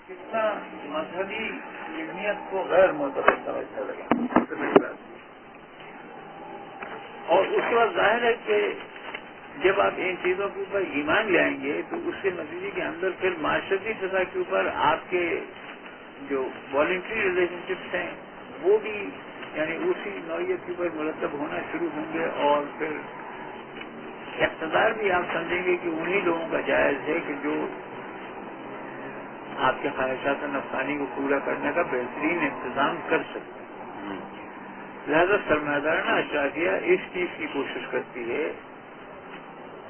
کتنا مذہبی علمیت کو غیر معتبر سمجھنے لگا. اور اس کے بعد ظاہر ہے کہ جب آپ ان چیزوں کے اوپر ایمان لائیں گے تو اس کے نتیجے کے اندر پھر معاشرتی سطح کے اوپر آپ کے جو والنٹری ریلیشن شپس ہیں وہ بھی یعنی اسی نوعیت کے اوپر مرتب ہونا شروع ہوں گے. اور پھر اقتدار بھی آپ سمجھیں گے کہ انہی لوگوں کا جائز ہے کہ جو آپ کے خواہشات نفسانی کو پورا کرنے کا بہترین انتظام کر سکتے ہیں. لہذا سرمایہ دارانہ اشرافیہ اس چیز کی کوشش کرتی ہے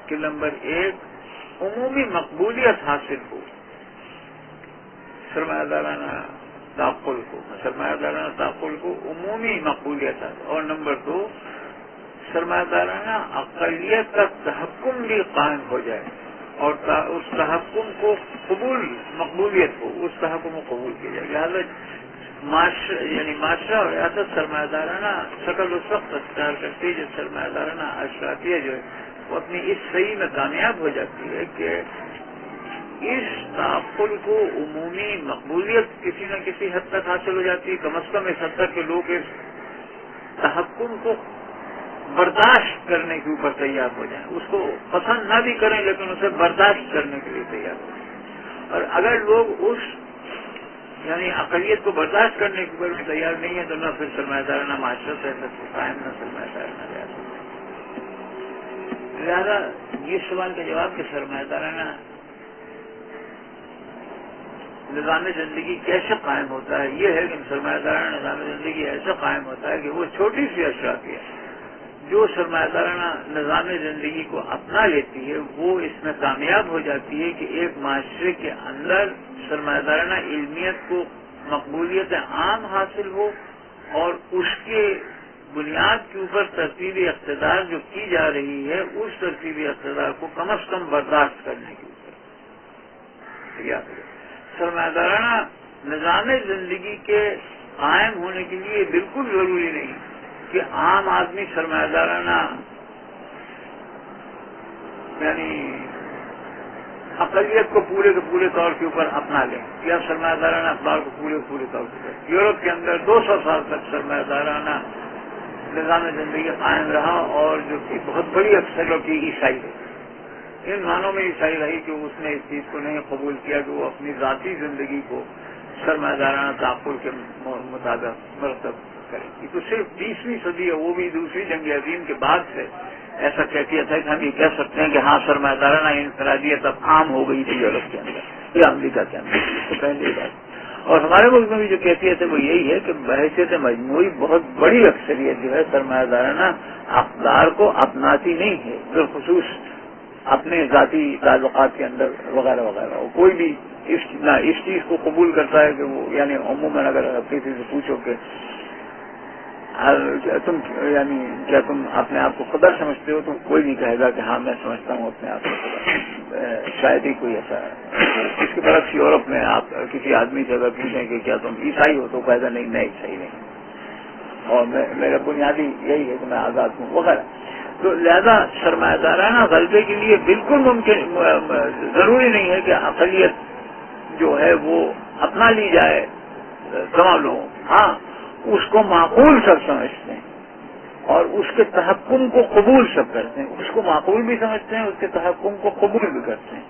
کہ نمبر 1 عمومی مقبولیت حاصل ہو سرمایہ دارانہ تعقل کو عمومی مقبولیت حاصل. اور نمبر 2 سرمایہ دارانہ اقلیت کا تحکم بھی قائم ہو جائے اور اس تحکم کو مقبولیت ہو, اس تحکم کو قبول کیا جائے. لہٰذا معاشرہ اور ریاست سرمایہ دارانہ شکل اس وقت اختیار کرتی ہے جب سرمایہ دارانہ اشرافیہ جو ہے وہ اپنی اس صحیح میں کامیاب ہو جاتی ہے کہ اس تعقل کو عمومی مقبولیت کسی نہ کسی حد تک حاصل ہو جاتی ہے, کم از کم اس حد تک کہ لوگ اس تحکم کو برداشت کرنے کے اوپر تیار ہو جائیں, اس کو پسند نہ بھی کریں لیکن اسے برداشت کرنے کے لیے تیار ہو جائیں. اور اگر لوگ اس یعنی اقلیت کو برداشت کرنے کے اوپر تیار نہیں ہے تو نہ پھر سرمایہ دارانہ معاشرت ہے قائم نہ سرمایہ دارانہ ریاست. لہٰذا یہ سوال کا جواب کہ سرمایہ دارانہ نظام زندگی کیسے قائم ہوتا ہے یہ ہے کہ سرمایہ دارانہ نظام زندگی ایسا قائم ہوتا ہے کہ وہ چھوٹی سی اشرافیہ ہے جو سرمایہ دارانہ نظام زندگی کو اپنا لیتی ہے وہ اس میں کامیاب ہو جاتی ہے کہ ایک معاشرے کے اندر سرمایہ دارانہ علمیت کو مقبولیت عام حاصل ہو اور اس کے بنیاد کے اوپر ترتیبی اقتدار جو کی جا رہی ہے اس ترتیبی اقتدار کو کم از کم برداشت کرنے کے اوپر. سرمایہ دارانہ نظام زندگی کے قائم ہونے کے لیے بالکل ضروری نہیں کہ عام آدمی سرمایہ دارانہ یعنی اقلیت کو پورے کے پورے طور کے اوپر اپنا لیں یا سرمایہ دارانہ اقدار کو پورے طور پر. یورپ کے اندر 200 سال تک سرمایہ دارانہ نظام زندگی قائم رہا اور جو کہ بہت بڑی اکثریت کی عیسائی ہے. ان معنوں میں عیسائی رہی کہ اس نے اس چیز کو نہیں قبول کیا کہ وہ اپنی ذاتی زندگی کو سرمایہ دارانہ تعقل کے مطابق مرتب کرے گی. تو صرف 20ویں صدی ہے, وہ بھی دوسری جنگ عظیم کے بعد سے ایسا کیفیت ہے کہ ہم یہ کہہ سکتے ہیں کہ ہاں سرمایہ دارانہ انفرادیت اب عام ہو گئی تھی یورپ کے اندر یا امریکہ کے اندر, تو پہلی بات. اور ہمارے ملک میں بھی جو کیفیت ہے وہ یہی ہے کہ بحیثیت مجموعی بہت بڑی اکثریت جو ہے سرمایہ دارانہ اقدار کو اپناتی نہیں ہے, بالخصوص اپنے ذاتی تعلقات کے اندر وغیرہ وغیرہ. کوئی بھی اس چیز کو قبول کرتا ہے کہ وہ یعنی عموماً اگر کسی سے پوچھو کہ کیا تم اپنے آپ کو قدر سمجھتے ہو تو کوئی نہیں کہے گا کہ ہاں میں سمجھتا ہوں اپنے آپ کو قدر. شاید ہی کوئی ایسا ہے. اس کے برعکس یورپ میں آپ کسی آدمی سے اگر پوچھیں کہ کیا تم عیسائی ہو تو کہے گا نہیں میں عیسائی نہیں اور میرا بنیادی یہی ہے کہ میں آزاد ہوں وغیرہ. تو لہذا سرمایہ دارانہ غلبے کے لیے بالکل ممکن ضروری نہیں ہے کہ اقلیت جو ہے وہ اپنا لی جائے تمام لوگوں. ہاں اس کو معقول سب سمجھتے ہیں اور اس کے تحکم کو قبول سب کرتے ہیں. اس کو معقول بھی سمجھتے ہیں, اس کے تحکم کو قبول بھی کرتے ہیں,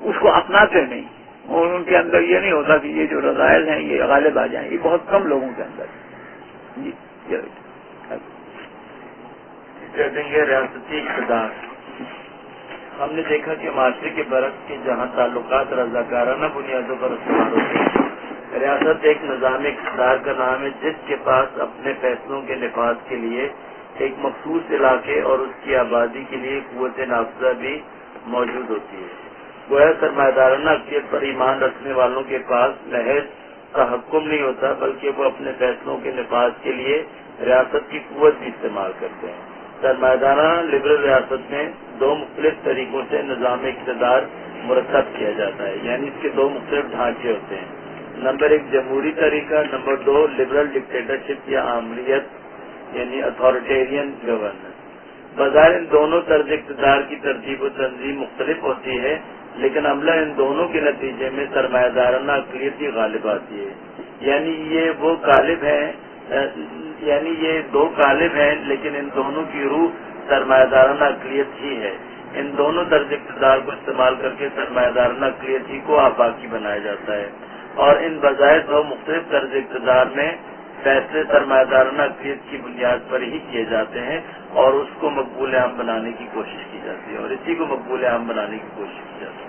اس کو اپناتے نہیں. اور ان کے اندر یہ نہیں ہوتا کہ یہ جو رذائل ہیں یہ غالب آ جائیں. یہ بہت کم لوگوں کے اندر. جی کہتے ہیں ریاستی اقتدار. ہم نے دیکھا کہ معاشرے کے برعکس کے جہاں تعلقات رضاکارانہ بنیادوں پر استعمال ہوتے ہیں, ریاست ایک نظام اقتدار کا نام ہے جس کے پاس اپنے فیصلوں کے نفاذ کے لیے ایک مخصوص علاقے اور اس کی آبادی کے لیے قوت نافذہ بھی موجود ہوتی ہے. گویا سرمایہ دارانہ اقلیت پر ایمان رکھنے والوں کے پاس محض تحکم نہیں ہوتا بلکہ وہ اپنے فیصلوں کے نفاذ کے لیے ریاست کی قوت بھی استعمال کرتے ہیں. سرمایہ دارانہ لبرل ریاست میں 2 مختلف طریقوں سے نظام اقتدار مرتب کیا جاتا ہے, یعنی اس کے 2 مختلف ڈھانچے ہوتے ہیں. نمبر 1 جمہوری طریقہ, نمبر 2 لبرل ڈکٹیٹرشپ یا آمریت یعنی اتھارٹیرین گورننس. بظاہر ان دونوں طرز اقتدار کی ترتیب و تنظیم مختلف ہوتی ہے لیکن عملہ ان دونوں کے نتیجے میں سرمایہ دارانہ اقلیت ہی غالب آتی ہے. یعنی یہ وہ غالب ہیں، یعنی یہ دو غالب ہیں، لیکن ان دونوں کی روح سرمایہ دارانہ اقلیت ہی ہے. ان دونوں طرز اقتدار کو استعمال کر کے سرمایہ دارانہ اقلیت ہی کو آفاقی بنایا جاتا ہے، اور ان بظاہر دو مختلف طرز اقتدار میں فیصلے سرمایہ دارانہ اقلیت کی بنیاد پر ہی کیے جاتے ہیں، اور اس کو مقبول عام بنانے کی کوشش کی جاتی ہے، اور اسی کو مقبول عام بنانے کی کوشش کی جاتی ہے.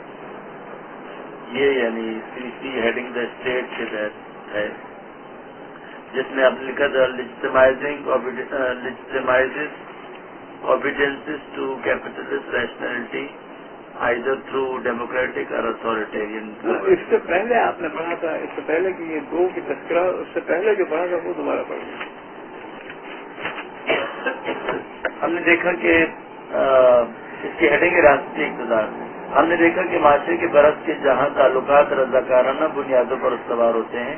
یہ یعنی سی ہیڈنگ دا اسٹیٹ کے تحت ہے، جس میں اب لکھا تھا obediences to capitalist rationality either through democratic or authoritarian power. اس سے پہلے آپ نے پڑھا تھا، اس سے پہلے کہ یہ دو کی تذکرہ، اس سے پہلے جو پڑھا تھا وہ دوبارہ پڑھ لیں. ہم نے دیکھا کہ اس کی ہیڈنگ ریاستی اقتدار. ہم نے دیکھا کہ معاشرے کے برعکس کے جہاں تعلقات رضاکارانہ بنیادوں پر استوار ہوتے ہیں،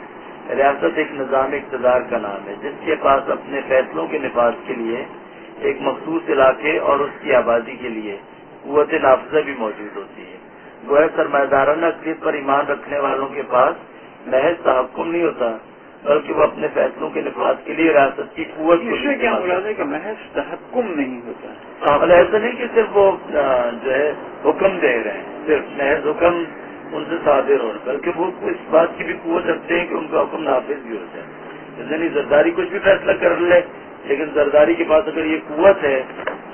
ریاست ایک نظام اقتدار کا نام ہے جس کے پاس اپنے فیصلوں کے نفاذ کے لیے ایک مخصوص علاقے اور اس کی آبادی کے لیے قوت نافذہ بھی موجود ہوتی ہے. گویا سرمایہ دارانہ اقلیت پر ایمان رکھنے والوں کے پاس محض تحکم نہیں ہوتا، بلکہ وہ اپنے فیصلوں کے نفاذ کے لیے ریاست کی قوت کو. اس میں کیا مراد ہے کہ محض تحکم نہیں ہوتا؟ ایسا نہیں کہ صرف وہ جو ہے حکم دے رہے ہیں، صرف محض حکم ان سے صادر ہو رہا، بلکہ وہ اس بات کی بھی قوت رکھتے ہیں کہ ان کا حکم نافذ بھی ہو جائے. یعنی زرداری کچھ بھی فیصلہ کر لے، لیکن زرداری کے پاس اگر یہ قوت ہے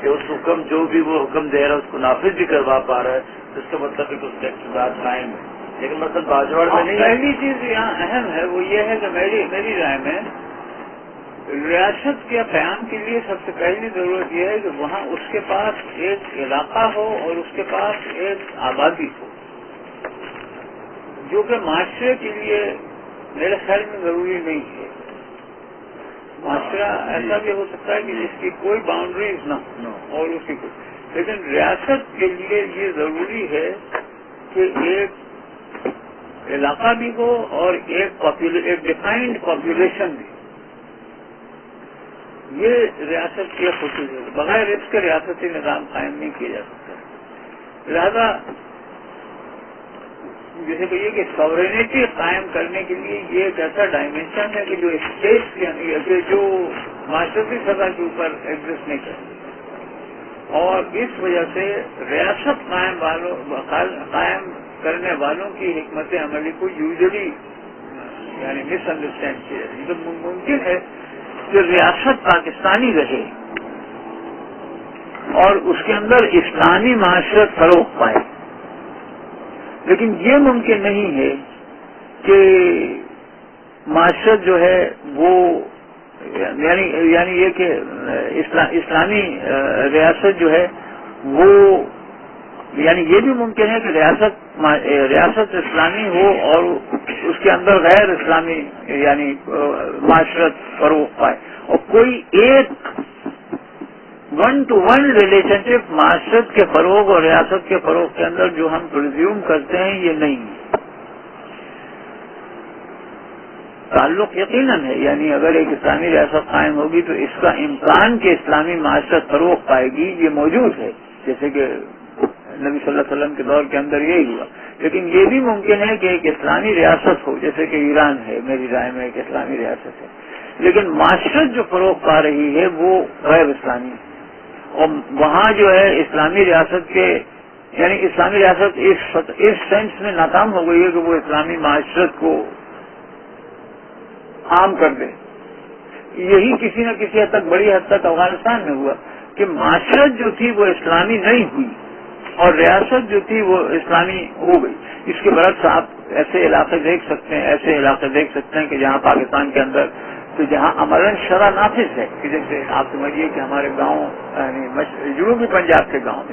کہ اس حکم جو بھی وہ حکم دے رہا ہے اس کو نافذ بھی کروا پا رہا ہے، تو اس کا مطلب ہے کہ اس کا اقتدار قائم ہے. لیکن مثلا باجوڑ میں نہیں. پہلی چیز یہاں اہم ہے وہ یہ ہے کہ میری رائے میں ریاست کے قیام کے لیے سب سے پہلی ضرورت یہ ہے کہ وہاں اس کے پاس ایک علاقہ ہو اور اس کے پاس ایک آبادی ہو، جو کہ معاشرے کے لیے میرے خیال میں ضروری نہیں ہے. معاشرہ ایسا بھی ہو سکتا ہے کہ جس کی کوئی باؤنڈریز نہ ہو اور اس کی کوئی، لیکن ریاست کے لیے یہ ضروری ہے کہ ایک علاقہ بھی ہو اور ایک ڈیفائنڈ پاپولیشن بھی. یہ ریاست کی خصوصیت ہے، بغیر اس کے ریاستی نظام قائم نہیں کیا جا سکتا. لہذا جیسے کہ یہ کہ سورینٹی قائم کرنے کے لیے یہ ایک ایسا ڈائمینشن ہے کہ جو اسٹیٹ کے جو معاشرتی سطح کے اوپر ایگزسٹ نہیں کرتی، اور اس وجہ سے ریاست قائم کرنے والوں کی حکمت عملی کو یوزلی یعنی مس انڈرسٹینڈ کیا جاتی ہے. تو ممکن ہے کہ ریاست پاکستانی رہے اور اس کے اندر اسلامی معاشرت فروغ پائے، لیکن یہ ممکن نہیں ہے کہ معاشرت جو ہے وہ یعنی یہ کہ اسلامی ریاست جو ہے وہ یعنی یہ بھی ممکن ہے کہ ریاست اسلامی ہو اور اس کے اندر غیر اسلامی یعنی معاشرت فروغ پائے، اور کوئی ایک ون ٹو ون ریلیشن شپ معاشرت کے فروغ اور ریاست کے فروغ کے اندر جو ہم پرزیوم کرتے ہیں یہ نہیں ہے. تعلق یقیناً ہے، یعنی اگر ایک اسلامی ریاست قائم ہوگی تو اس کا امکان کہ اسلامی معاشرت فروغ پائے گی یہ موجود ہے، جیسے کہ نبی صلی اللہ علیہ وسلم کے دور کے اندر یہی ہوا. لیکن یہ بھی ممکن ہے کہ ایک اسلامی ریاست ہو، جیسے کہ ایران ہے، میری رائے میں ایک اسلامی ریاست ہے، لیکن معاشرت جو فروغ پا رہی ہے وہ غیر اسلامی ہے، اور وہاں جو ہے اسلامی ریاست کے یعنی اسلامی ریاست اس سینس میں ناکام ہو گئی ہے کہ وہ اسلامی معاشرت کو عام کر دے. یہی کسی نہ کسی حد تک بڑی حد تک افغانستان میں ہوا کہ معاشرت جو تھی وہ اسلامی نہیں ہوئی اور ریاست جو تھی وہ اسلامی ہو گئی. اس کے برعکس آپ ایسے علاقے دیکھ سکتے ہیں کہ جہاں پاکستان کے اندر تو جہاں عملاً شرع نافذ ہے، کہ جیسے آپ سمجھیے کہ ہمارے گاؤں یعنی جنوبی پنجاب کے گاؤں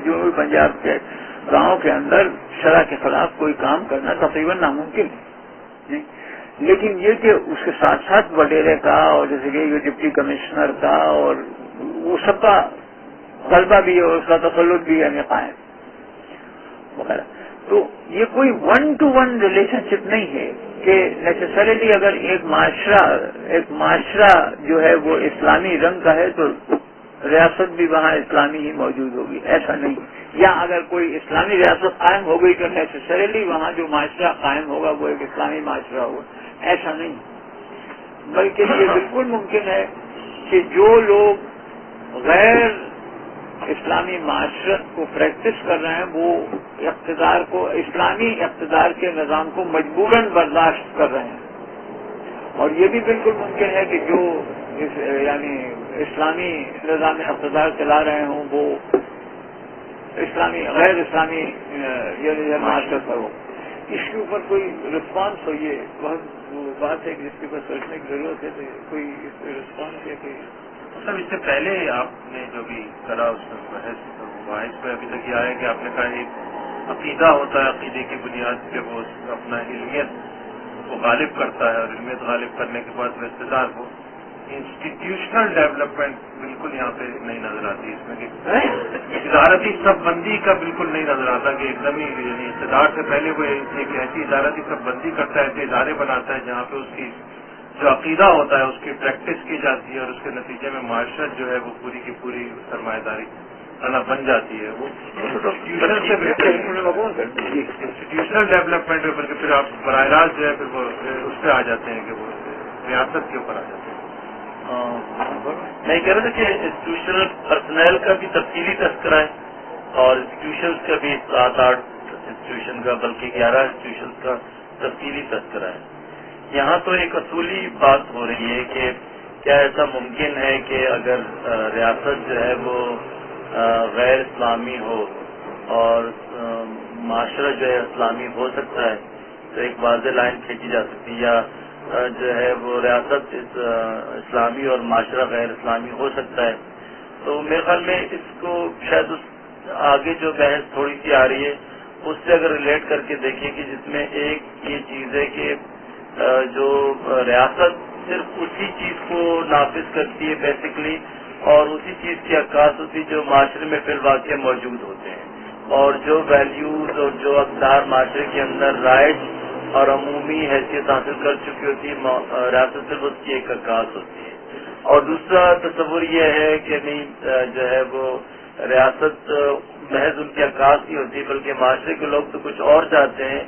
کے اندر شرع کے خلاف کوئی کام کرنا تقریباً ناممکن ہے. لیکن یہ کہ اس کے ساتھ ساتھ وڈیرے کا اور جیسے کہ یہ ڈپٹی کمشنر کا اور وہ سب کا غلبہ بھی ہے اور اس کا تسلط بھی ہے قائم وغیرہ. تو یہ کوئی ون ٹو ون ریلیشن شپ نہیں ہے کہ نیسسریلی اگر ایک معاشرہ جو ہے وہ اسلامی رنگ کا ہے تو ریاست بھی وہاں اسلامی ہی موجود ہوگی، ایسا نہیں. یا اگر کوئی اسلامی ریاست قائم ہو گئی تو نیسسریلی وہاں جو معاشرہ قائم ہوگا وہ ایک اسلامی معاشرہ ہوگا، ایسا نہیں، بلکہ یہ بالکل ممکن ہے کہ جو لوگ غیر اسلامی معاشرت کو پریکٹس کر رہے ہیں وہ اقتدار کو، اسلامی اقتدار کے نظام کو مجبوراً برداشت کر رہے ہیں، اور یہ بھی بالکل ممکن ہے کہ جو یعنی اسلامی نظام اقتدار چلا رہے ہوں وہ اسلامی غیر اسلامی معاشرت پر ہو۔ اس کے اوپر کوئی رسپانس ہو، یہ بہت وہ بات ہے جس کے اوپر سوچنے کی ضرورت ہے، تو کوئی اس پہ رسپانس ہے کہ مطلب اس سے پہلے آپ نے جو بھی کرا اس میں بحث پہ ابھی تک یہ آیا کہ آپ نے کہا ایک عقیدہ ہوتا ہے، عقیدے کی بنیاد پہ وہ اپنا علمیت کو غالب کرتا ہے، اور علمیت غالب کرنے کے بعد وہ اقتدار کو انسٹیٹیوشنل ڈیولپمنٹ بالکل یہاں پہ نہیں نظر آتی، اس میں کہ ادارتی سب بندی کا بالکل نہیں نظر آتا کہ ایک دم ہی یعنی اقتدار سے پہلے وہ ایک ایسی ادارتی سب بندی کرتا ہے، ایسے ادارے بناتا ہے جہاں پہ اس کی جو عقیدہ ہوتا ہے اس کی پریکٹس کی جاتی ہے، اور اس کے نتیجے میں معاشرت جو ہے وہ پوری کی پوری سرمایہ داری بن جاتی ہے، وہ انسٹیٹیوشنل ڈیولپمنٹ ہے، بلکہ پھر آپ براہ راست جو ہے پھر وہ اس پہ آ جاتے ہیں کہ وہ ریاست کے اوپر آ جاتے ہیں۔ میں کہہ رہا تھا کہ انسٹیٹیوشنل پرسنل کا بھی تفصیلی تذکرہ ہے اور انسٹیٹیوشن کا بھی 7-8 انسٹیٹیوشن کا بلکہ 11 انسٹیٹیوشن کا تفصیلی تذکرہ ہے۔ یہاں تو ایک اصولی بات ہو رہی ہے کہ کیا ایسا ممکن ہے کہ اگر ریاست جو ہے وہ غیر اسلامی ہو اور معاشرہ جو ہے اسلامی ہو سکتا ہے، تو ایک واضح لائن کھینچی جا سکتی ہے، یا جو ہے وہ ریاست اسلامی اور معاشرہ غیر اسلامی ہو سکتا ہے۔ تو میرے خیال میں اس کو شاید اس آگے جو بحث تھوڑی سی آ رہی ہے اس سے اگر ریلیٹ کر کے دیکھیں کہ جس میں ایک یہ چیز ہے کہ جو ریاست صرف اسی چیز کو نافذ کرتی ہے بیسکلی، اور اسی چیز کی عکاس ہوتی جو معاشرے میں فی الواقع موجود ہوتے ہیں، اور جو ویلیوز اور جو اقدار معاشرے کے اندر رائج اور عمومی حیثیت حاصل کر چکی ہوتی ہے، ریاست صرف اس کی ایک عکاس ہوتی ہے۔ اور دوسرا تصور یہ ہے کہ نہیں جو ہے وہ ریاست محض ان کی عکاس نہیں ہوتی، بلکہ معاشرے کے لوگ تو کچھ اور چاہتے ہیں،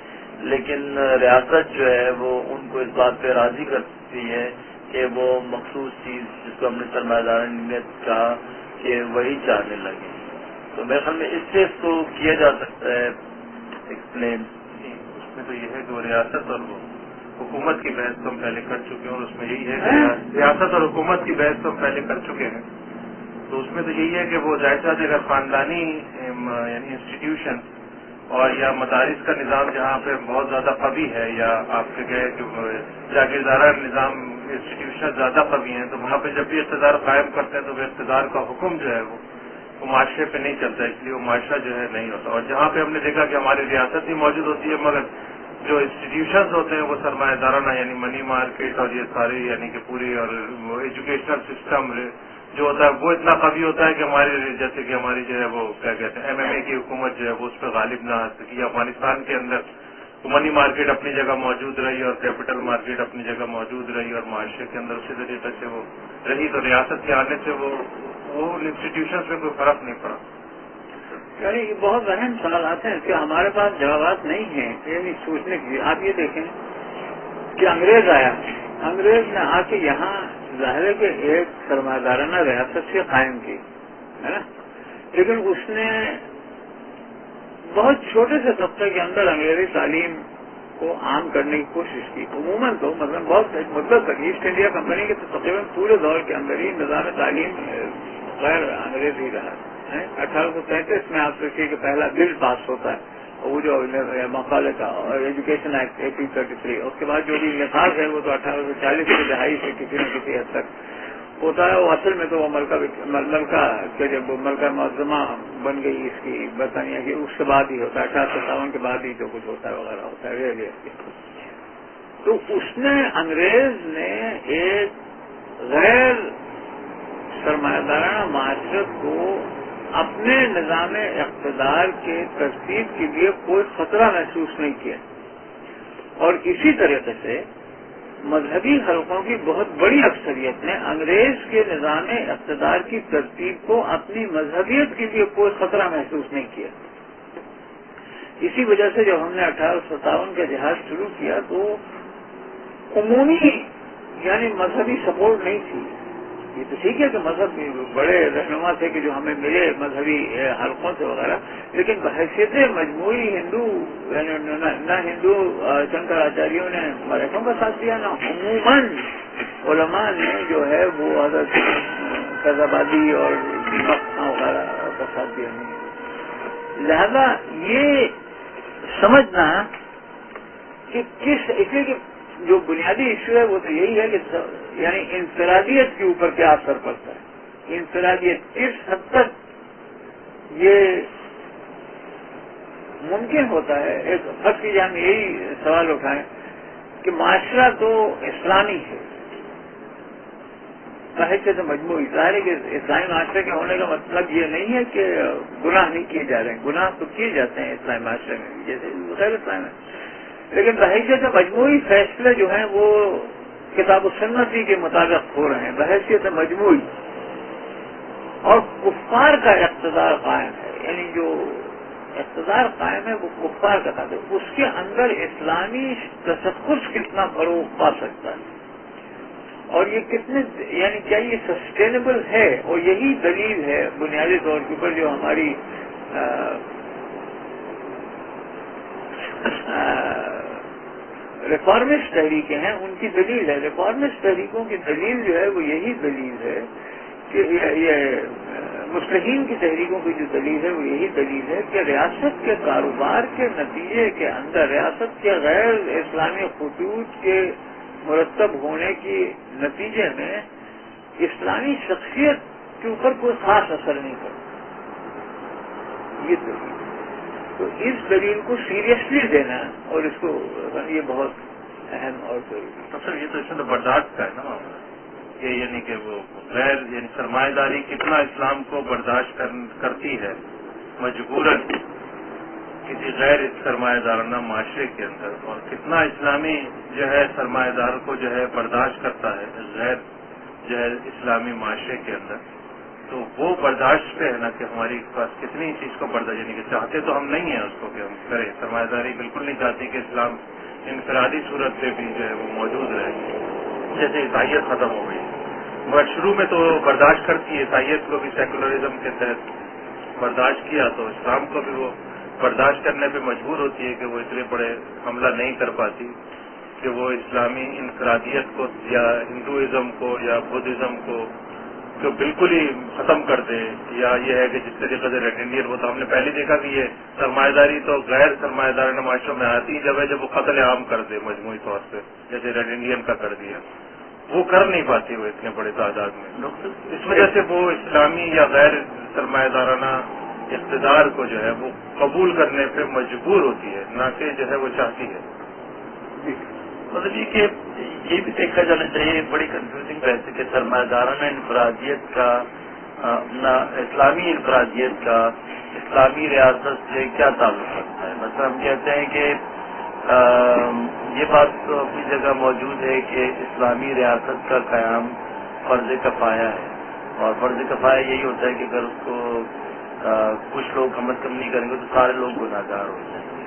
لیکن ریاست جو ہے وہ ان کو اس بات پہ راضی کرتی ہے کہ وہ مخصوص چیز جس کو ہم نے سرمایہ دارانیت کہا کہ وہی چاہنے لگے۔ تو میرے خیال میں اس سے اس کو کیا جا سکتا ہے ایکسپلین۔ اس میں تو یہ ہے کہ وہ ریاست اور وہ حکومت کی بحث تو ہم پہلے کر چکے ہیں، اور اس میں یہی ہے کہ ریاست اور حکومت کی بحث تو ہم پہلے کر چکے ہیں، تو اس میں تو یہی ہے کہ وہ ظاہر اگر خاندانی یعنی انسٹیٹیوشن اور یا مدارس کا نظام جہاں پہ بہت زیادہ قوی ہے، یا آپ کے گئے کہ جاگیردارہ نظام انسٹیٹیوشن زیادہ قوی ہیں، تو وہاں پہ جب بھی اقتدار قائم کرتے ہیں تو وہ اقتدار کا حکم جو ہے وہ معاشرے پہ نہیں چلتا، اس لیے وہ معاشرہ جو ہے نہیں ہوتا۔ اور جہاں پہ ہم نے دیکھا کہ ہماری ریاست ہی موجود ہوتی ہے، مگر جو انسٹیٹیوشنز ہوتے ہیں وہ سرمایہ دارانہ یعنی منی مارکیٹ اور یہ ساری یعنی کہ پوری، اور وہ ایجوکیشنل سسٹم جو ہوتا ہے وہ اتنا قوی ہوتا ہے کہ ہماری جیسے کہ ہماری جو ہے وہ کیا کہتے ہیں MMA کی حکومت جو ہے وہ اس پہ غالب نہ آ سکی۔ افغانستان کے اندر منی مارکیٹ اپنی جگہ موجود رہی اور کیپٹل مارکیٹ اپنی جگہ موجود رہی، اور معاشرے کے اندر اسی طریقے سے وہ رہی، تو ریاست کے آنے سے وہ انسٹیٹیوشنز میں کوئی فرق نہیں پڑا۔ یعنی یہ بہت اہم سوالات ہیں کہ ہمارے پاس جوابات نہیں ہیں، یعنی سوچنے کی۔ آپ یہ دیکھیں کہ انگریز آیا، انگریز نے آ کے یہاں ظاہر ہے کہ ایک سرمایہ دارانہ ریاست سے قائم کی ہے نا، لیکن اس نے بہت چھوٹے سے طبقے کے اندر انگریزی تعلیم کو عام کرنے کی کوشش کی۔ عموماً تو مثلاً بہت مدت تک ایسٹ انڈیا کمپنی کے تقریباً پورے دور کے اندر ہی نظام تعلیم غیر انگریزی رہا۔ 1833 میں آپ دیکھیے کہ پہلا بل پاس ہوتا ہے، وہ جو مقالے کا ایجوکیشن ایکٹ 1833، اس کے بعد جو بھی نفاذ ہے وہ تو 1840 کی دہائی سے کسی نہ کسی حد تک ہوتا ہے۔ وہ اصل میں تو وہ ملکہ جب ملکہ معظمہ بن گئی اس کی برطانیہ کی، اس کے بعد ہی ہوتا ہے، 1857 کے بعد ہی جو کچھ ہوتا ہے وغیرہ ہوتا ہے۔ تو اس نے انگریز نے ایک غیر سرمایہ دارانہ معاشرت کو اپنے نظام اقتدار کے ترتیب کے لیے کوئی خطرہ محسوس نہیں کیا، اور اسی طریقے سے مذہبی حلقوں کی بہت بڑی اکثریت نے انگریز کے نظام اقتدار کی ترتیب کو اپنی مذہبیت کے لیے کوئی خطرہ محسوس نہیں کیا. اسی وجہ سے جب ہم نے 1857 کا جہاد شروع کیا تو عمومی یعنی مذہبی سپورٹ نہیں تھی. یہ تو ٹھیک ہے کہ مذہب بڑے رہنما تھے کہ جو ہمیں ملے مذہبی حلقوں سے وغیرہ، لیکن بحیثیت مجموعی ہندو یعنی نہ ہندو شنکراچاریوں نے مراٹھوں کا ساتھ دیا، نہ عموماً علماء نے جو ہے وہ حضرت فیض آبادی اور وغیرہ کا ساتھ دیا نہیں. لہذا یہ سمجھنا کہ کس اس لیے کہ جو بنیادی ایشو ہے وہ تو یہی ہے کہ یعنی انفرادیت کے اوپر کیا اثر پڑتا ہے، انفرادیت کس حد تک یہ ممکن ہوتا ہے. ایک فرض کی ہم یہی سوال اٹھائیں کہ معاشرہ تو اسلامی ہے، بحیثیت مجموعی. ظاہر ہے کہ اسلامی معاشرے کے ہونے کا مطلب یہ نہیں ہے کہ گناہ نہیں کیے جا رہے ہیں، گناہ تو کیے جاتے ہیں اسلامی معاشرے میں جیسے غیر اسلام ہے، لیکن بحیثیت مجموعی فیصلے جو ہیں وہ کتاب و سنتی کے مطابق ہو رہے ہیں بحیثیت مجموعی. اور کفار کا اقتدار قائم ہے، یعنی جو اقتدار قائم ہے وہ کفار کا تھا، اس کے اندر اسلامی تشخص کتنا فروغ پا سکتا ہے اور یہ کتنے یعنی کیا یہ سسٹینیبل ہے. اور یہی دلیل ہے بنیادی طور کے اوپر جو ہماری ریفارمسٹ تحریکیں ہیں ان کی دلیل ہے. ریفارمسٹ تحریکوں کی دلیل جو ہے وہ یہی دلیل ہے کہ یہ مصلحین کی تحریکوں کی جو دلیل ہے وہ یہی دلیل ہے کہ ریاست کے کاروبار کے نتیجے کے اندر ریاست کے غیر اسلامی خطوط کے مرتب ہونے کے نتیجے میں اسلامی شخصیت کے اوپر کوئی خاص اثر نہیں کرتا. یہ دلیل تو اس دلیل کو سیریسلی دینا اور اس کو یہ بہت اہم اور ضروری. تو سر یہ تو اس میں برداشت کا ہے نا کہ یعنی کہ وہ غیر یعنی سرمایہ داری کتنا اسلام کو برداشت کرتی ہے مجبوراً کسی غیر سرمایہ دارانہ معاشرے کے اندر، اور کتنا اسلامی جو ہے سرمایہ دار کو جو ہے برداشت کرتا ہے غیر جو ہے اسلامی معاشرے کے اندر. تو وہ برداشت پہ ہے نا کہ ہماری پاس کتنی چیز کو برداشت، یعنی کہ چاہتے تو ہم نہیں ہیں اس کو کہ ہم کریں. سرمایہ داری بالکل نہیں چاہتی کہ اسلام انفرادی صورت پہ بھی جو ہے وہ موجود رہے. جیسے عیسائیت ختم ہو گئی مگر شروع میں تو برداشت کرتی ہے، عیسائیت کو بھی سیکولرزم کے تحت برداشت کیا تو اسلام کو بھی وہ برداشت کرنے پہ مجبور ہوتی ہے کہ وہ اتنے بڑے حملہ نہیں کر پاتی کہ وہ اسلامی انفرادیت کو یا ہندوازم کو یا بدھزم کو جو بالکل ہی ختم کر دے. یا یہ ہے کہ جس طریقے سے ریڈ انڈین وہ تو ہم نے پہلے دیکھا کہ یہ سرمایہ داری تو غیر سرمایہ دارانہ معاشروں میں آتی جب ہے جب وہ قتل عام کر دے مجموعی طور پہ، جیسے ریڈ انڈین کا کر دیا. وہ کر نہیں پاتی وہ اتنے بڑے تعداد میں. اس وجہ سے وہ اسلامی یا غیر سرمایہ دارانہ اقتدار کو جو ہے وہ قبول کرنے پہ مجبور ہوتی ہے، نہ کہ جو ہے وہ چاہتی ہے. مطلب یہ کہ یہ بھی دیکھا جانا چاہیے، ایک بڑی کنفیوزنگ بحث ہے کہ سرمایہ دارانہ انفرادیت کا اسلامی انفرادیت کا اسلامی ریاست سے کیا تعلق رکھتا ہے. مثلا ہم کہتے ہیں کہ یہ بات تو اپنی جگہ موجود ہے کہ اسلامی ریاست کا قیام فرض کفایہ ہے، اور فرض کفایہ یہی ہوتا ہے کہ اگر اس کو کچھ لوگ کم از کم نہیں کریں گے تو سارے لوگ گناہ گار ہو جائیں گے.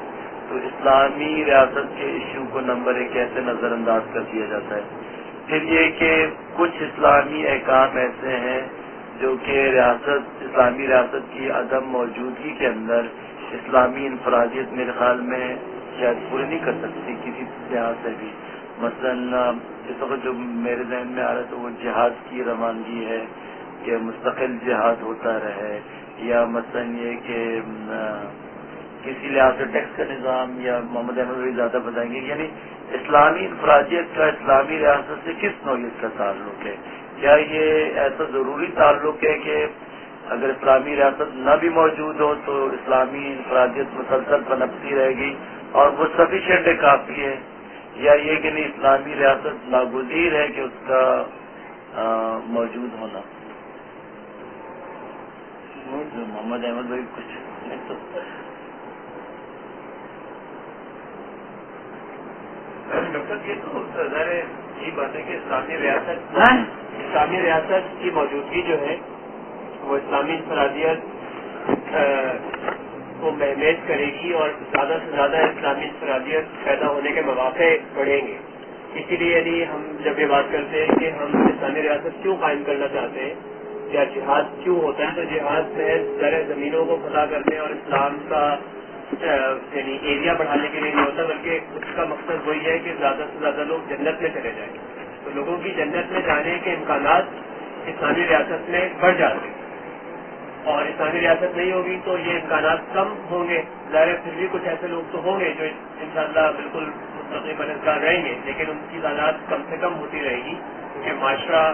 تو اسلامی ریاست کے ایشو کو نمبر ایک ایسے نظر انداز کر دیا جاتا ہے. پھر یہ کہ کچھ اسلامی احکام ایسے ہیں جو کہ اسلامی ریاست کی عدم موجودگی کے اندر اسلامی انفرادیت میرے خیال میں شاید پوری نہیں کر سکتی کسی لحاظ سے بھی. مثلا اس وقت جو میرے ذہن میں آ رہا ہے تو وہ جہاد کی روانگی ہے کہ مستقل جہاد ہوتا رہے، یا مثلا یہ کہ کسی لحاظ سے ٹیکس کا نظام، یا محمد احمد بھی زیادہ بتائیں گے. یعنی اسلامی انفرادیت کا اسلامی ریاست سے کس نوعیت کا تعلق ہے؟ کیا یہ ایسا ضروری تعلق ہے کہ اگر اسلامی ریاست نہ بھی موجود ہو تو اسلامی انفرادیت مسلسل پنپتی رہے گی اور وہ سفیشینٹ ہے، کافی ہے؟ یا یہ کہ نہیں اسلامی ریاست ناگزیر ہے کہ اس کا موجود ہونا؟ محمد احمد بھائی کچھ ڈاکٹر یہ تو ظاہر یہی بات ہے کہ اسلامی ریاست کی موجودگی جو ہے وہ اسلامی انفرادیت کو محمیز کرے گی اور زیادہ سے زیادہ اسلامی انفرادیت پیدا ہونے کے مواقع بڑھیں گے. اسی لیے یعنی ہم جب یہ بات کرتے ہیں کہ ہم اسلامی ریاست کیوں قائم کرنا چاہتے ہیں یا جہاد کیوں ہوتا ہے، تو جہاد محض زر زمینوں کو فتح کرنے اور اسلام کا یعنی ایریا بڑھانے کے لیے نہیں ہوتا، بلکہ اس کا مقصد وہی ہے کہ زیادہ سے زیادہ لوگ جنت میں چلے جائیں. تو لوگوں کی جنت میں جانے کے امکانات اسلامی ریاست میں بڑھ جاتے ہیں، اور اسلامی ریاست نہیں ہوگی تو یہ امکانات کم ہوں گے. ظاہر پھر بھی کچھ ایسے لوگ تو ہوں گے جو انشاءاللہ بالکل مستقل بنسگار رہیں گے، لیکن ان کی تعداد کم سے کم ہوتی رہے گی، کیونکہ معاشرہ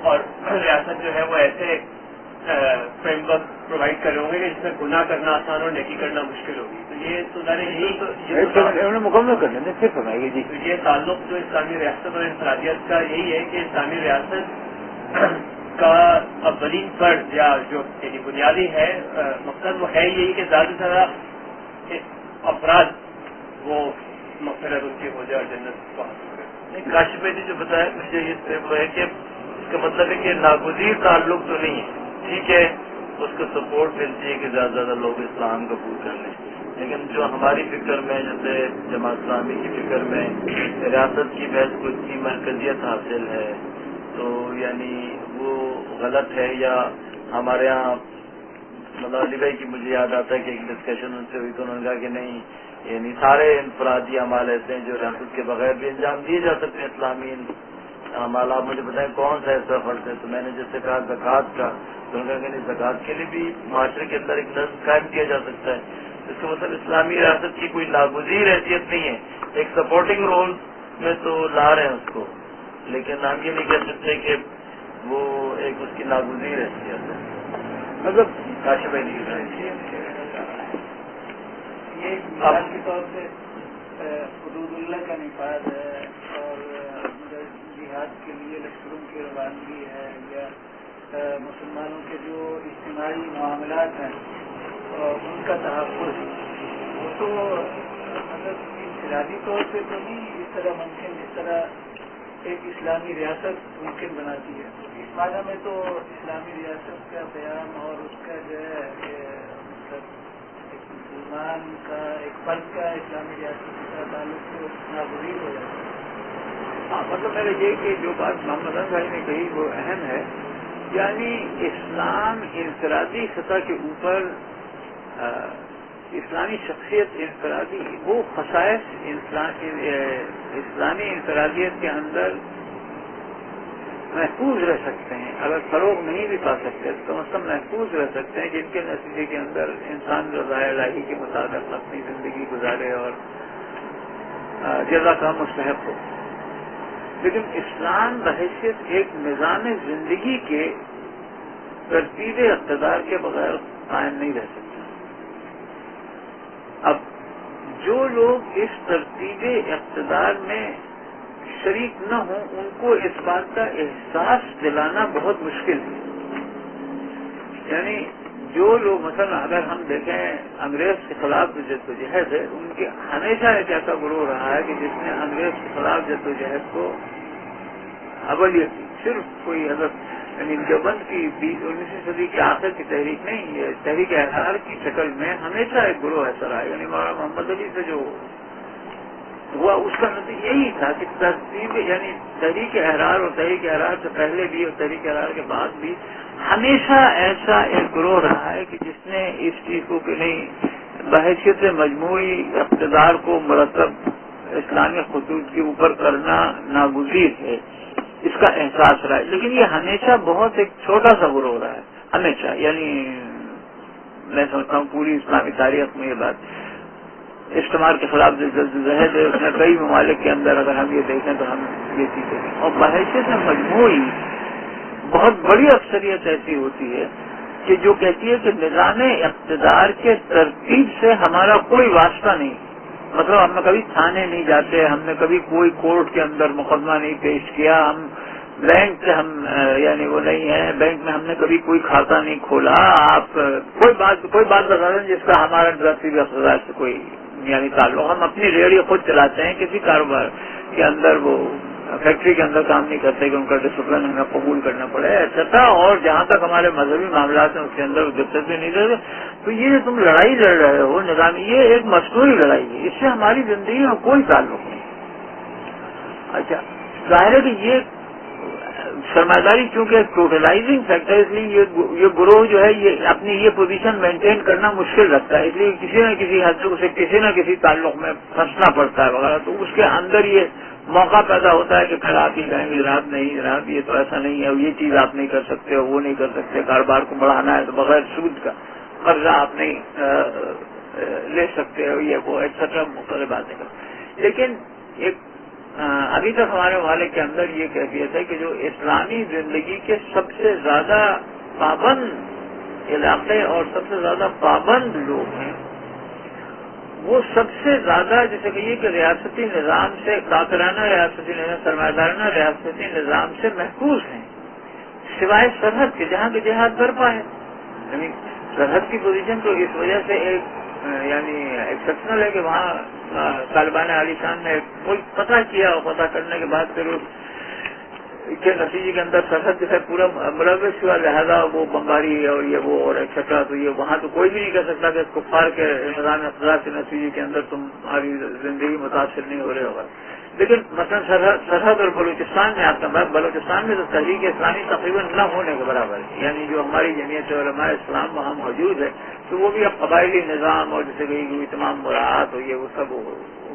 اور ریاست جو ہے وہ ایسے فریم ورک پرووائڈ کرے ہوں گے کہ جس میں گناہ کرنا آسان اور نیکی کرنا مشکل ہوگی. تو یہ تو ظاہر یہی مکمل کر لیں پھر فرمائیے جی. تو یہ تعلق جو اسلامی ریاست اور انفرادیت کا یہی ہے کہ اسلامی ریاست کا اولین فرض یا جو یعنی بنیادی ہے مقصد وہ ہے یہی کہ زیادہ سے زیادہ افراد وہ مغفرت ان کی ہو جائے اور جنت کو حاصل کرے. کاشف بھائی نے جو بتایا مجھے یہ وہ ہے کہ اس کا مطلب ہے کہ ناگزیر تعلق تو نہیں ہے. ٹھیک ہے اس کو سپورٹ ملتی ہے کہ زیادہ سے زیادہ لوگ اسلام قبول کر لیں، لیکن جو ہماری فکر میں جیسے جماعت اسلامی کی فکر میں ریاست کی بحث کو اتنی مرکزیت حاصل ہے تو یعنی وہ غلط ہے. یا ہمارے یہاں مطلب علی بھائی کی مجھے یاد آتا ہے کہ ایک ڈسکشن ان سے ہوئی تو انہوں نے کہا کہ نہیں یعنی سارے انفرادی اعمال ایسے ہیں جو ریاست کے بغیر بھی انجام دیے جا سکتے ہیں اسلامی اعمال. آپ مجھے بتائیں کون سا ایسا فرض ہے؟ تو میں نے جیسے کہا زکوٰۃ کا، تو انہوں نے کہا کہ نہیں زکوٰۃ کے لیے بھی معاشرے کے اندر ایک نظم قائم کیا جا سکتا ہے. اس کا مطلب اسلامی ریاست کی کوئی ناگزیر حیثیت نہیں ہے، ایک سپورٹنگ رول میں تو لا رہے ہیں اس کو، لیکن ہم یہ نہیں کہہ سکتے کہ وہ ایک اس کی ناگزیر حیثیت ہے. مطلب کاشف بھائی نہیں یہ مثال کے طور سے حدود اللہ کا نفاذ ہے اور جہاد کے لیے لشکروں کی روانگی ہے یا مسلمانوں کے جو اجتماعی معاملات ہیں ان کا تحفظ، وہ تو مطلب انفرادی طور سے تو نہیں اس طرح ممکن جس طرح ایک اسلامی ریاست ممکن بناتی ہے. اس معنی میں تو اسلامی ریاست کا قیام اور اس کا جو ہے مطلب ایک مسلمان کا ایک فرد کا اسلامی ریاست کا تعلق تو ناگزیر ہو جاتا ہے. ہاں مطلب میرا یہ کہ جو بات محمد حسن بھائی نے کہی وہ اہم ہے، یعنی اسلام انفرادی سطح کے اوپر اسلامی شخصیت انفرادی وہ خصائص اسلامی انفرادیت کے اندر محفوظ رہ سکتے ہیں. اگر فروغ نہیں بھی پا سکتے تو کم از کم محفوظ رہ سکتے ہیں جن کے نتیجے کے اندر انسان رضائے الہی کے مطابق اپنی زندگی گزارے اور جزا کا مستحق ہو. لیکن اسلام بحیثیت ایک نظام زندگی کے ترتیب اقتدار کے بغیر قائم نہیں رہ سکتا. اب جو لوگ اس ترتیب اقتدار میں شریک نہ ہوں ان کو اس بات کا احساس دلانا بہت مشکل ہے. یعنی جو لوگ مثلا اگر ہم دیکھیں انگریز کے خلاف جو جدوجہد ہے ان کے ہمیشہ ایک ایسا گروہ رہا ہے کہ جس نے انگریز کے خلاف جدوجہد کو اولت دی. صرف کوئی حضرت یعنی دیوبند کی 19ویں صدی کے آخر کی تحریک نہیں، یہ تحریک احرار کی شکل میں ہمیشہ ایک گروہ ایسا رہا. یعنی مولانا محمد علی سے جو ہوا اس کا نتیجہ یہی تھا کہ ترتیب یعنی تحریک احرار اور تحریک احرار سے پہلے بھی اور تحریک احرار کے بعد بھی ہمیشہ ایسا ایک گروہ رہا ہے کہ جس نے اس چیز کو کہ نہیں بحیثیت مجموعی اقتدار کو مرتب اسلامی خطوط کے اوپر کرنا ناگزیر ہے، اس کا احساس رہا ہے. لیکن یہ ہمیشہ بہت ایک چھوٹا سا گروہ رہا ہے ہمیشہ. یعنی میں سمجھتا ہوں پوری اسلامی تاریخ میں یہ بات استعمار کے خلاف جو جدوجہد ہے اس میں کئی ممالک کے اندر اگر ہم یہ دیکھیں تو ہم یہ چیزیں دیکھیں. اور بحیثیت مجموعی بہت بڑی اکثریت ایسی ہوتی ہے کہ جو کہتی ہے کہ نظام اقتدار کے ترتیب سے ہمارا کوئی واسطہ نہیں. مطلب ہم نے کبھی تھانے نہیں جاتے، ہم نے کبھی کوئی کورٹ کے اندر مقدمہ نہیں پیش کیا، ہم بینک سے ہم یعنی وہ نہیں ہے، بینک میں ہم نے کبھی کوئی کھاتہ نہیں کھولا. آپ کوئی بات بتا دیں جس کا ہمارا ترتیب اقتدار سے کوئی یعنی تعلق. ہم اپنی ریڑھی خود چلاتے ہیں, کسی کاروبار کے اندر وہ فیکٹری کے اندر کام نہیں کرتے کہ ان کا ڈسپلن ہمیں قبول کرنا پڑے ایسا. اور جہاں تک ہمارے مذہبی معاملات ہیں اس کے اندر دلچسپی نہیں رہتے. تو یہ تم لڑائی لڑ رہے ہو نظامی, یہ ایک مصنوعی لڑائی ہے, اس سے ہماری زندگی میں کوئی تعلق نہیں. اچھا ظاہر ہے کہ یہ سرمایہ داری چونکہ ایک ٹوٹلائزنگ فیکٹر ہے, اس لیے یہ گروہ جو ہے یہ اپنی یہ پوزیشن مینٹین کرنا مشکل رکھتا ہے, اس لیے کسی نہ کسی حد سے اسے کسی نہ کسی تعلق میں پھنسنا پڑتا ہے وغیرہ. تو اس کے اندر یہ موقع پیدا ہوتا ہے کہ پھر آپ ہی کہیں گے جناب نہیں جناب یہ تو ایسا نہیں ہے, یہ چیز آپ نہیں کر سکتے, وہ نہیں کر سکتے, کاروبار کو بڑھانا ہے تو بغیر سود کا قرضہ آپ نہیں لے سکتے ہو, یہ وہ ایٹسٹرا مختلف باتیں کر. لیکن ایک ابھی تک ہمارے ممالک کے اندر یہ کیفیت ہے کہ جو اسلامی زندگی کے سب سے زیادہ پابند علاقے اور سب سے زیادہ پابند لوگ ہیں وہ سب سے زیادہ جیسے کہیے کہ ریاستی نظام سے کافرانہ ریاستی نظام سرمایہ دارانہ ریاستی نظام سے محفوظ ہیں سوائے سرحد کے جہاں کے جہاد برپا ہے. یعنی سرحد کی پوزیشن تو اس وجہ سے ایک یعنی ایکسپشنل ہے کہ وہاں طالبان عالی شان نے ملک فتح کیا اور فتح کرنے کے بعد پھر اس کے نتیجے کے اندر سرحد جو ہے پورا ملوث ہوا, لہذا وہ بمباری اور یہ وہ اور ایکسٹرا. تو یہ وہاں تو کوئی بھی نہیں کہہ سکتا کہ کفار کے نظام اقتدار کے نتیجے کے اندر تمہاری زندگی متاثر نہیں ہو رہے ہوگا. لیکن مثلا سرحد اور بلوچستان میں آپ کا بلوچستان میں تو تحریک اسلامی تقریباً نہ ہونے کے برابر ہے. یعنی جو ہماری جمعیت علماء اسلام وہاں موجود ہے تو وہ بھی اب قبائلی نظام اور جیسے کہ تمام مراعات ہو یہ وہ سب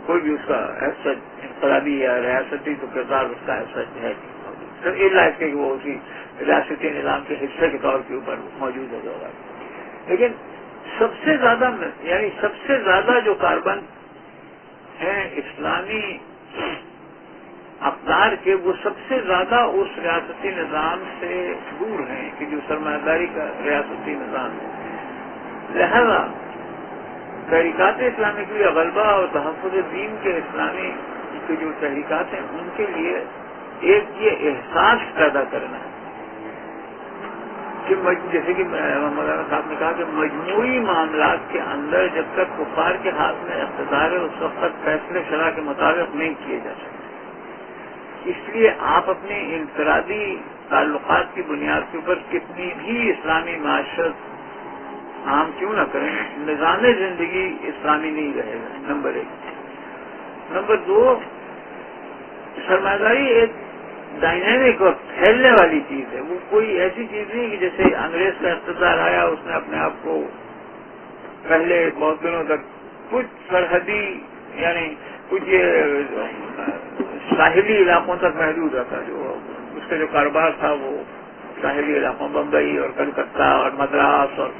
کوئی بھی اس کا ایسا انقلابی یا ریاستی تو کردار اس کا ایسا ہے اس کے وہ اسی ریاستی نظام کے حصے کے طور کے اوپر موجود ہوگا. لیکن سب سے زیادہ یعنی سب سے زیادہ جو کاربن ہیں اسلامی اقدار کے وہ سب سے زیادہ اس ریاستی نظام سے دور ہیں کہ جو سرمایہ داری کا ریاستی نظام ہے. لہذا تحریکات اسلامی کی غلبہ اور تحفظ دین کے اسلامی کی جو تحریکات ہیں ان کے لیے ایک یہ احساس پیدا کرنا ہے کہ جیسے کہ مولانا صاحب نے کہا کہ مجموعی معاملات کے اندر جب تک کفار کے ہاتھ میں اقتدار ہے اس وقت تک فیصلے شرع کے مطابق نہیں کیے جا سکتے. اس لیے آپ اپنے انفرادی تعلقات کی بنیاد کے اوپر کتنی بھی اسلامی معاشرت عام کیوں نہ کریں نظام زندگی اسلامی نہیں رہے گا. نمبر 1. نمبر 2 سرمایہ داری ایک ڈائنامک اور پھیلنے والی چیز ہے. وہ کوئی ایسی چیز نہیں کہ جیسے انگریز کا اقتدار آیا اس نے اپنے آپ کو پہلے بہت دنوں تک کچھ سرحدی یعنی کچھ ساحلی علاقوں تک محدود رکھا. جو اس کا جو کاروبار تھا وہ ساحلی علاقوں بمبئی اور کلکتہ اور مدراس اور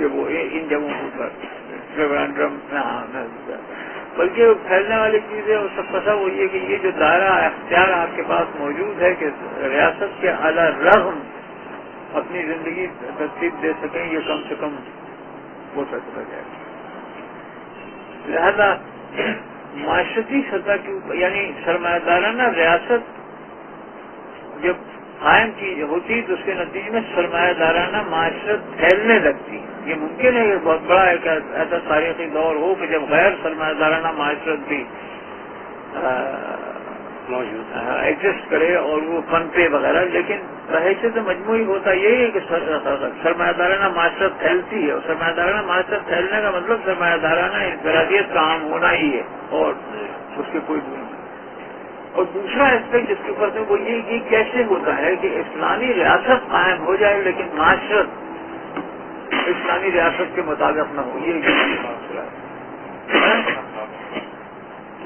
یہ وہ ان جگہوں پر بلکہ پھیلنے والی چیز ہے. اس کا پتہ وہ یہ کہ یہ جو دائرہ اختیار آپ کے پاس موجود ہے کہ ریاست کے اعلی رغم اپنی زندگی ترتیب دے سکیں یہ کم سے کم ہو سکتا ہے. لہذا معاشرتی سطح کے اوپر یعنی سرمایہ دارانہ ریاست جب قائم کی ہوتی تو اس کے نتیجے میں سرمایہ دارانہ معاشرت پھیلنے لگتی. یہ ممکن ہے کہ بہت بڑا ایک ایسا تاریخی دور ہو کہ جب غیر سرمایہ دارانہ معاشرت بھی موجود ایگزسٹ کرے اور وہ فن پے وغیرہ. لیکن بحیثیت مجموعی ہوتا یہی ہے کہ سرمایہ دارانہ معاشرت پھیلتی ہے اور سرمایہ دارانہ معاشرت پھیلنے کا مطلب سرمایہ دارانہ انفرادیت کا عام ہونا ہی ہے اور اس کے کوئی دور نہیں. اور دوسرا اسپیکٹ جس کے اوپر سے وہ یہ کیسے ہوتا ہے کہ اسلامی ریاست قائم ہو جائے لیکن معاشرت اسلامی ریاست کے مطابق نہ ہو. یہ مسئلہ ہے.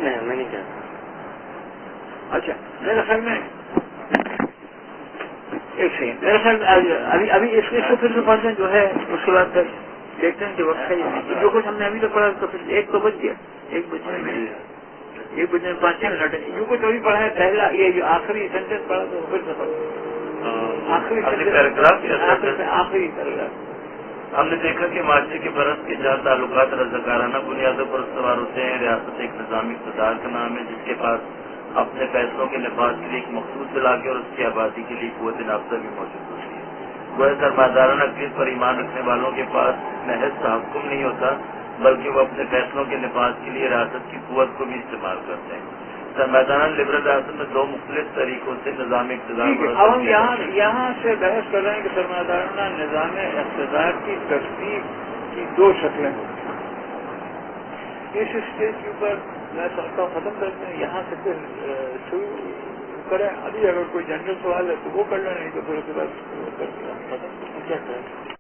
میں نہیں کہتا. اچھا میرے خیال میں ایک سیکنڈ میرے خیال میں ابھی اس کو پھر سے پڑھتے ہیں جو ہے اس کے بعد پھر دیکھتے ہیں کہ وقت ہے جو کچھ ہم نے ابھی تک پڑھا تو پھر 1 تو بج گیا 1 بجنے میں 5-6 منٹ جو کچھ ابھی پڑھا ہے پہلا یہ جو آخری سینٹینس پڑھا تو پھر سے پڑھا آخری پیراگراف. ہم نے دیکھا کہ معاشرے کے برس کے جہاں تعلقات رضاکارانہ بنیادوں پر استوار ہوتے ہیں. ریاست ایک نظامی اقتدار کا نام ہے جس کے پاس اپنے فیصلوں کے نفاذ کے لیے ایک مخصوص علاقے اور اس کی آبادی کے لیے قوت نافذہ بھی موجود ہوتی ہے. وہ سرمایہ دارانہ اقلیت پر ایمان رکھنے والوں کے پاس محض تحکم نہیں ہوتا بلکہ وہ اپنے فیصلوں کے نفاذ کے لیے ریاست کی قوت کو بھی استعمال کرتے ہیں۔ سرمایہ لبرل ریاست میں دو مختلف طریقوں سے نظام اقتدار اب ہم یہاں سے بحث کر رہے ہیں کہ سرمایہ دارانہ نظام اقتدار کی ترتیب کی دو شکلیں ہوتی ہیں۔ اس اسٹیج کے اوپر میں سمجھتا ہوں ختم کرتے ہیں، یہاں سے پھر شروع کریں۔ ابھی اگر کوئی جنرل سوال ہے تو وہ کر لیں، نہیں تو پھر اس کے بعد ختم کیا کریں۔